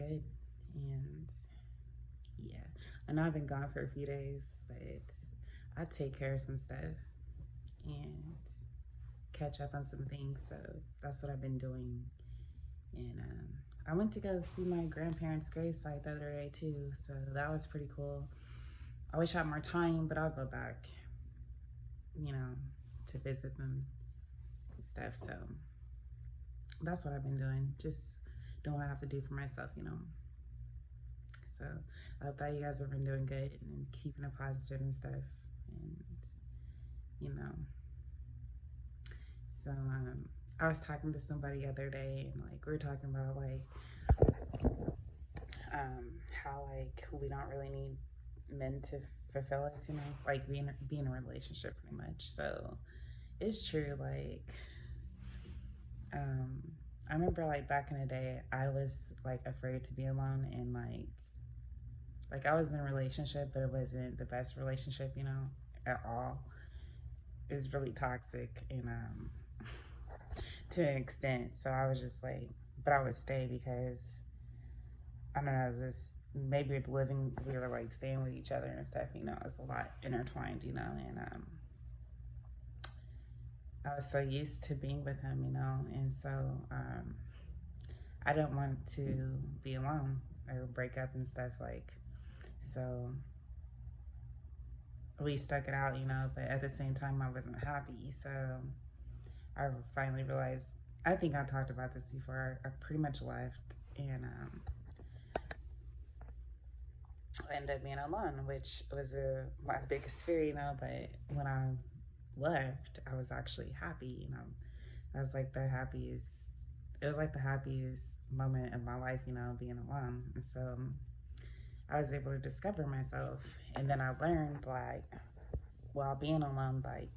good. And yeah, I know I've been gone for a few days, but I take care of some stuff and catch up on some things. So that's what I've been doing. And I went to go see my grandparents' gravesite the other day too. So that was pretty cool. I wish I had more time, but I'll go back, you know, to visit them and stuff. So that's what I've been doing. Just doing what I have to do for myself. So I hope that you guys have been doing good and keeping it positive and stuff. And you know, so I was talking to somebody the other day, and like we were talking about like how like we don't really need men to fulfill us, like being in a relationship pretty much. So it's true. Like um, I remember like back in the day, I was like afraid to be alone, and like I was in a relationship, but it wasn't the best relationship, at all. It was really toxic, and to an extent. So I was just like, but I would stay because I don't know, this maybe with living, we were like staying with each other and stuff. It's a lot intertwined, and I was so used to being with him, and so I didn't want to be alone or break up and stuff like. So we stuck it out, but at the same time, I wasn't happy. So I finally realized. I think I talked about this before. I pretty much left, and I ended up being alone, which was my biggest fear, But when I left, I was actually happy. I was like the happiest. It was like the happiest moment of my life, being alone. And so I was able to discover myself, and then I learned like while being alone, like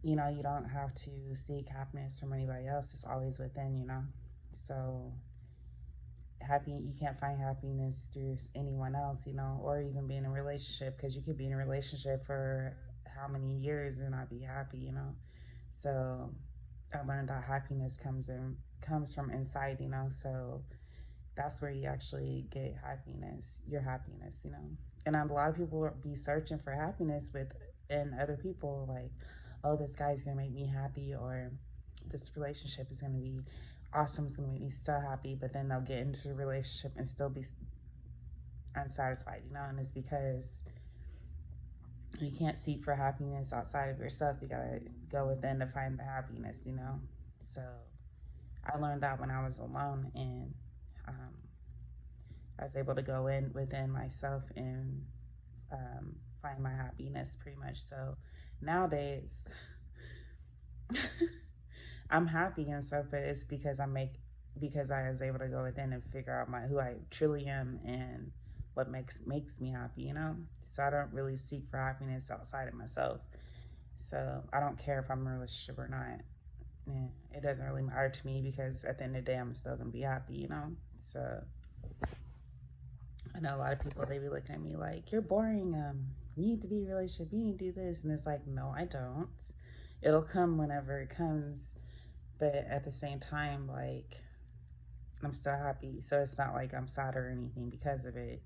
you don't have to seek happiness from anybody else. It's always within. So happy you can't find happiness through anyone else, or even be in a relationship, because you could be in a relationship for how many years and not be happy. So I learned that happiness comes from inside. So that's where you actually get your happiness. And a lot of people will be searching for happiness within other people, like, oh, this guy's gonna make me happy, or this relationship is gonna be awesome, it's gonna make me so happy. But then they'll get into a relationship and still be unsatisfied. And it's because you can't seek for happiness outside of yourself. You gotta go within to find the happiness. So I learned that when I was alone, and um, I was able to go in within myself and find my happiness pretty much. So nowadays, I'm happy and stuff, but it's because I was able to go within and figure out who I truly am and what makes me happy. So I don't really seek for happiness outside of myself. So I don't care if I'm in a relationship or not. Yeah, it doesn't really matter to me, because at the end of the day, I'm still gonna be happy. So I know a lot of people, they be looking at me like, you're boring. You need to be in a relationship. You need to do this, and it's like, no, I don't. It'll come whenever it comes, but at the same time, like, I'm still happy. So it's not like I'm sad or anything because of it.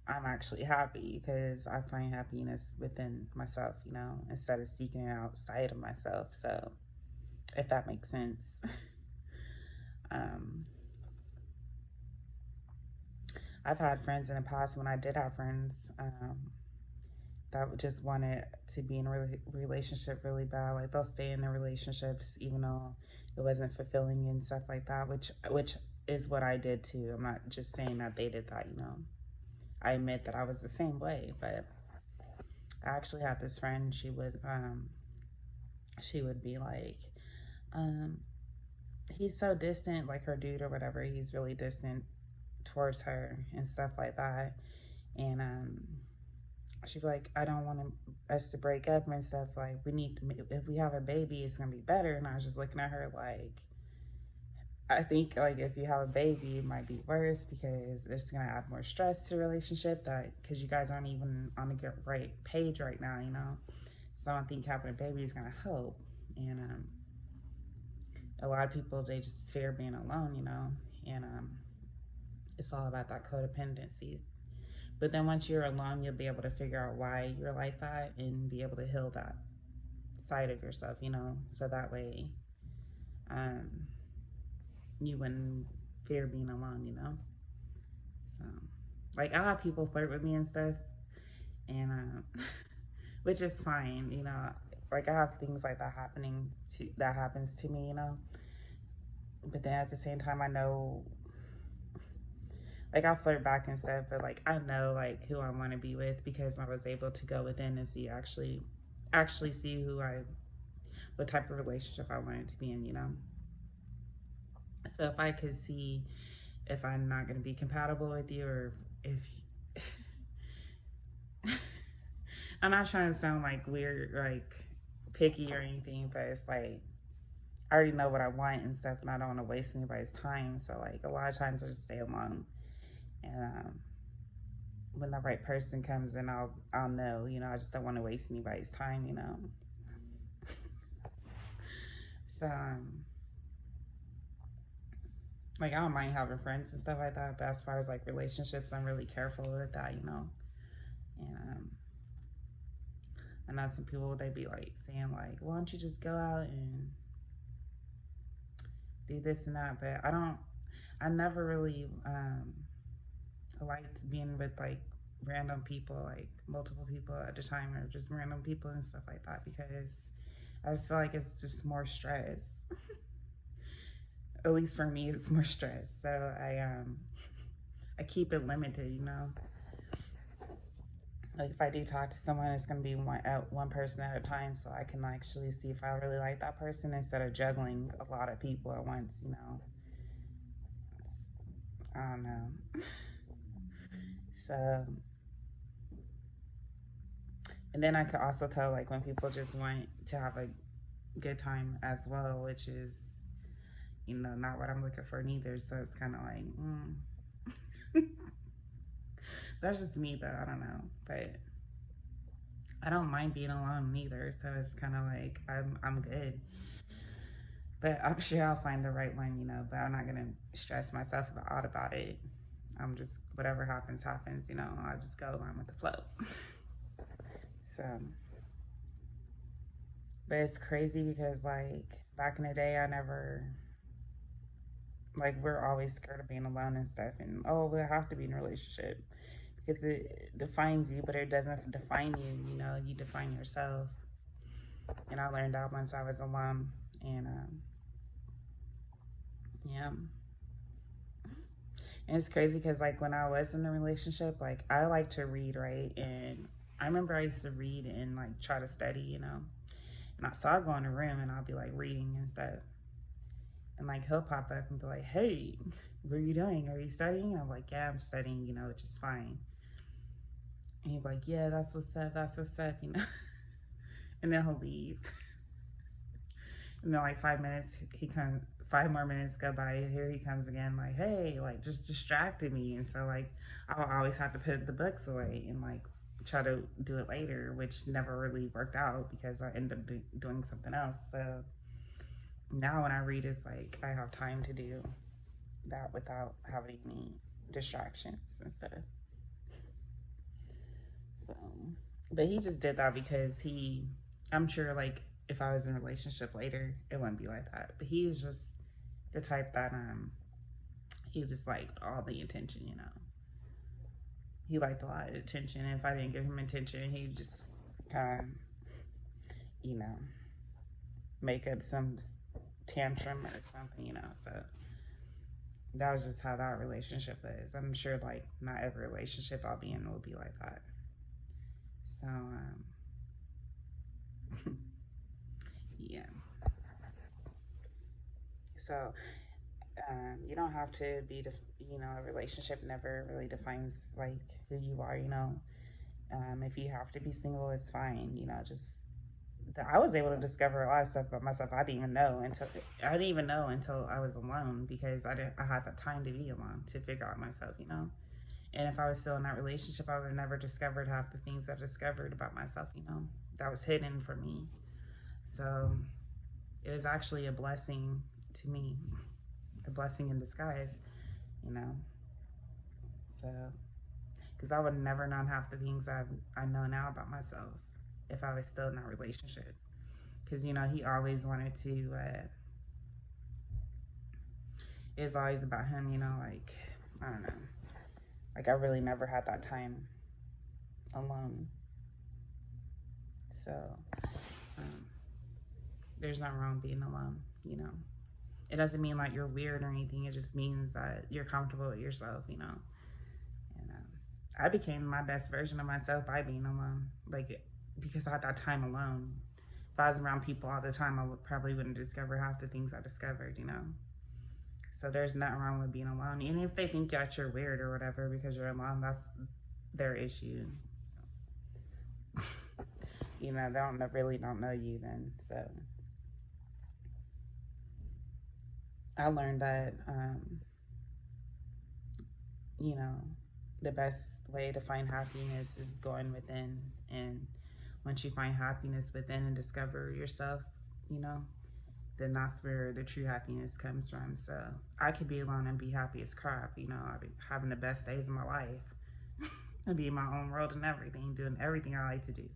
I'm actually happy because I find happiness within myself, instead of seeking it outside of myself. So if that makes sense. um, I've had friends in the past, when I did have friends, that just wanted to be in a relationship really bad. Like, they'll stay in their relationships even though it wasn't fulfilling and stuff like that, which is what I did too. I'm not just saying that they did that. I admit that I was the same way, but I actually had this friend. She would be like, um, he's so distant, like her dude or whatever. He's really distant towards her and stuff like that. And she'd be like, I don't want us to break up and stuff. Like, we need to, if we have a baby, it's gonna be better. And I was just looking at her like, I think like if you have a baby, it might be worse, because it's gonna add more stress to the relationship, that because you guys aren't even on the right page right now. So I don't think having a baby is gonna help. And a lot of people, they just fear being alone. and it's all about that codependency. But then once you're alone, you'll be able to figure out why you're like that and be able to heal that side of yourself, so that way um, you wouldn't fear being alone. So, like, I have people flirt with me and stuff, and which is fine, Like, I have things like that that happens to me. But then at the same time, I know, like, I flirt back and stuff, but like I know like who I want to be with because I was able to go within and actually see what type of relationship I wanted to be in. So if I could see if I'm not going to be compatible with you, or if I'm not trying to sound like weird, like picky or anything, but it's like I already know what I want and stuff, and I don't want to waste anybody's time. So like a lot of times I just stay alone, and when the right person comes in, I'll know. I just don't want to waste anybody's time. So like I don't mind having friends and stuff like that, but as far as like relationships, I'm really careful with that. And I know some people they be like saying like, why don't you just go out and do this and that, but I never really liked being with like random people, like multiple people at a time, or just random people and stuff like that, because I just feel like it's just more stress. At least for me, it's more stress. So I keep it limited. Like if I do talk to someone, it's gonna be one person at a time, so I can actually see if I really like that person instead of juggling a lot of people at once. I don't know. So, and then I could also tell like when people just want to have a good time as well, which is not what I'm looking for neither. So it's kind of like, that's just me though. I don't know, but I don't mind being alone neither. So it's kind of like I'm good. But I'm sure I'll find the right one. But I'm not gonna stress myself out about it. I'm just whatever happens, happens. I just go along with the flow. So, but it's crazy because like back in the day, I never like we're always scared of being alone and stuff, and oh, we have to be in a relationship because it defines you, but it doesn't define you. You define yourself. And I learned that once I was alone, and yeah. And it's crazy because like when I was in a relationship, like I like to read, right? And I remember I used to read and like try to study. So I'll go in a room and I'll be like reading and stuff. And like he'll pop up and be like, hey, what are you doing? Are you studying? I'm like, yeah, I'm studying, which is fine. And he's like, yeah, that's what's up. And then he'll leave. And then like 5 minutes, he comes. 5 more minutes go by. Here he comes again. Like, hey, like just distracted me. And so like, I'll always have to put the books away and like try to do it later, which never really worked out because I ended up doing something else. So now when I read, it's like I have time to do that without having any distractions and stuff. So, but he just did that because I'm sure like if I was in a relationship later, it wouldn't be like that. But he's just the type that he just liked all the attention. He liked a lot of attention, and if I didn't give him attention, he'd just kind of, you know, make up some tantrum or something. So that was just how that relationship is. I'm sure like not every relationship I'll be in will be like that. So yeah. So you don't have to be, a relationship never really defines like who you are. If you have to be single, it's fine. Just I was able to discover a lot of stuff about myself I didn't even know until I was alone because I had the time to be alone to figure out myself. And if I was still in that relationship, I would have never discovered half the things I discovered about myself. That was hidden from me. So it was actually a blessing to me, a blessing in disguise. you know. So, because I would never known half the things I know now about myself if I was still in that relationship. Because you know he always wanted to. It's always about him, you know. Like I don't know. Like I really never had that time alone. So um, there's nothing wrong being alone, you know. It doesn't mean like you're weird or anything. It just means that you're comfortable with yourself, you know. And I became my best version of myself by being alone, like because I had that time alone. If I was around people all the time, I probably wouldn't discover half the things I discovered, you know. So there's nothing wrong with being alone. Even if they think that you're weird or whatever because you're alone, that's their issue. You know, they don't really don't know you then. So I learned that, you know, the best way to find happiness is going within. And once you find happiness within and discover yourself, you know, then that's where the true happiness comes from. So I could be alone and be happy as crap. You know, I'd be having the best days of my life and be in my own world and everything, doing everything I like to do.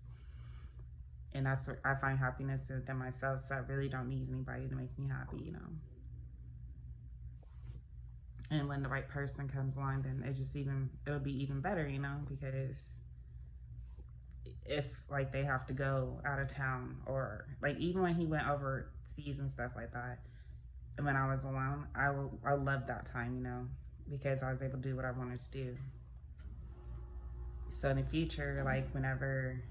And that's where I find happiness within myself. So I really don't need anybody to make me happy, you know. And when the right person comes along, then it'll be even better, you know, because if like they have to go out of town or like even when he went overseas and stuff like that, and when I was alone, I loved that time, you know, because I was able to do what I wanted to do. So in the future, like whenever,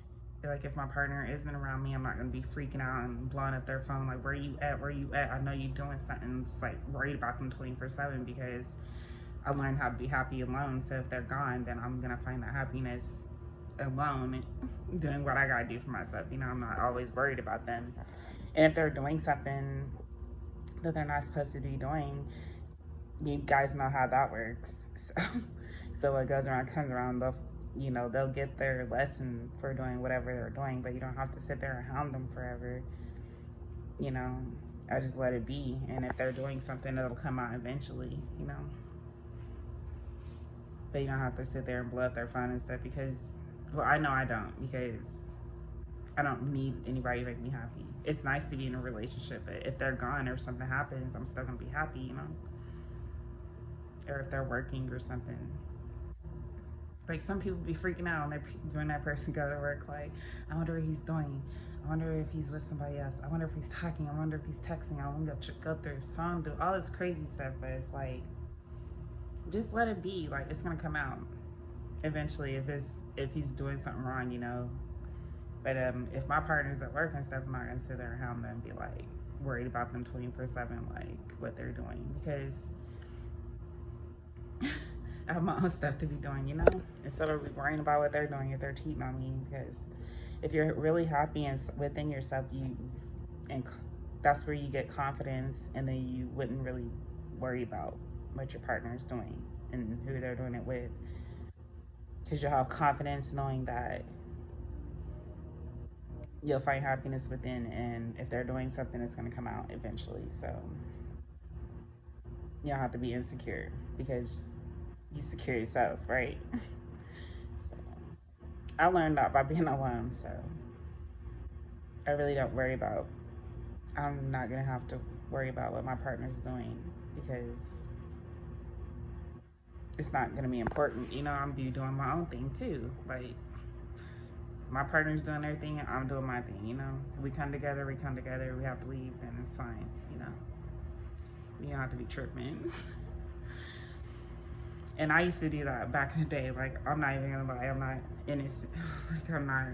like if my partner isn't around me, I'm not gonna be freaking out and blowing up their phone like, "Where you at? Where you at?" I know you're doing something. Just like worried about them 24/7 because I learned how to be happy alone. So if they're gone, then I'm gonna find that happiness alone, doing what I gotta do for myself. You know, I'm not always worried about them. And if they're doing something that they're not supposed to be doing, you guys know how that works. So what goes around comes around. They'll get their lesson for doing whatever they're doing, but you don't have to sit there and hound them forever. You know, I just let it be. And if they're doing something, it'll come out eventually. You know, but you don't have to sit there and blow up their phone and stuff because, well, I know I don't because I don't need anybody to make me happy. It's nice to be in a relationship, but if they're gone or something happens, I'm still gonna be happy, you know. Or if they're working or something. Like some people be freaking out when that person go to work. Like, I wonder what he's doing. I wonder if he's with somebody else. I wonder if he's talking. I wonder if he's texting. I want to go through his phone, do all this crazy stuff. But it's like, just let it be. Like, it's gonna come out eventually if he's doing something wrong, you know. But if my partner's at work and stuff, I'm not gonna sit there and hound them and be like worried about them 24/7, like what they're doing because I have my own stuff to be doing, you know. Instead of worrying about what they're doing if they're cheating on me, because if you're really happy and within yourself, and that's where you get confidence, and then you wouldn't really worry about what your partner is doing and who they're doing it with, because you'll have confidence knowing that you'll find happiness within, and if they're doing something, it's going to come out eventually. So you don't have to be insecure because you secure yourself, right? So I learned that by being alone. So I really don't worry about. I'm not gonna have to worry about what my partner's doing because it's not gonna be important. You know, I'm be doing my own thing too. Like my partner's doing their thing, and I'm doing my thing. You know, we come together. We have to leave, then it's fine. You know, you don't have to be tripping. And I used to do that back in the day. Like, I'm not even gonna lie, I'm not innocent. Like, I'm not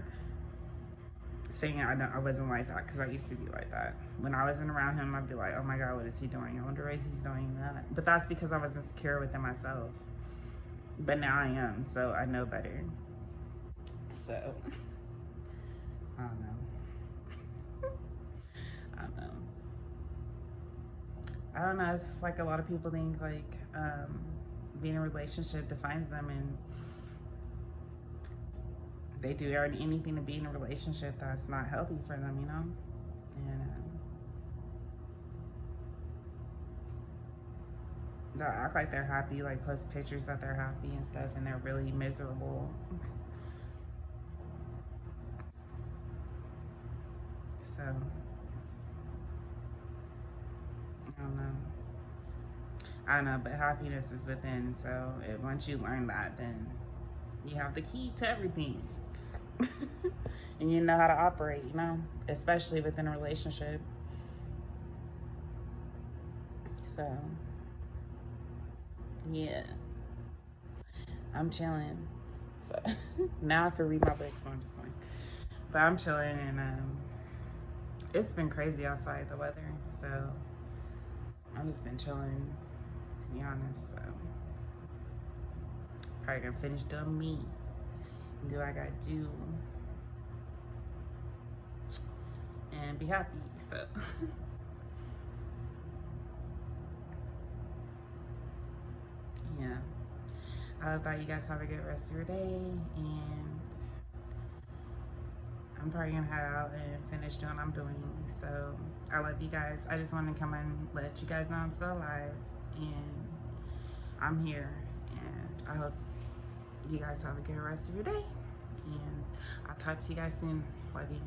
saying I wasn't like that because I used to be like that. When I wasn't around him, I'd be like, oh my God, what is he doing? I wonder what he's doing that. But that's because I was insecure within myself. But now I am, so I know better. So, I don't know. I don't know. I don't know. It's like a lot of people think like being in a relationship defines them, and they do anything to be in a relationship that's not healthy for them, you know. And They act like they're happy, like post pictures that they're happy and stuff, and they're really miserable. So, I don't know. I don't know, but happiness is within. So, once you learn that, then you have the key to everything. And you know how to operate, especially within a relationship. So, yeah, I'm chilling. So, now I can read my books. No, I'm just playing. But I'm chilling, and it's been crazy outside, the weather. So, I've just been chilling, to be honest. So, probably gonna finish doing me and do what I gotta do and be happy. So, yeah. I hope that you guys have a good rest of your day, and I'm probably gonna head out and finish doing what I'm doing. So I love you guys. I just wanted to come and let you guys know I'm still alive and I'm here. And I hope you guys have a good rest of your day. And I'll talk to you guys soon. Love you.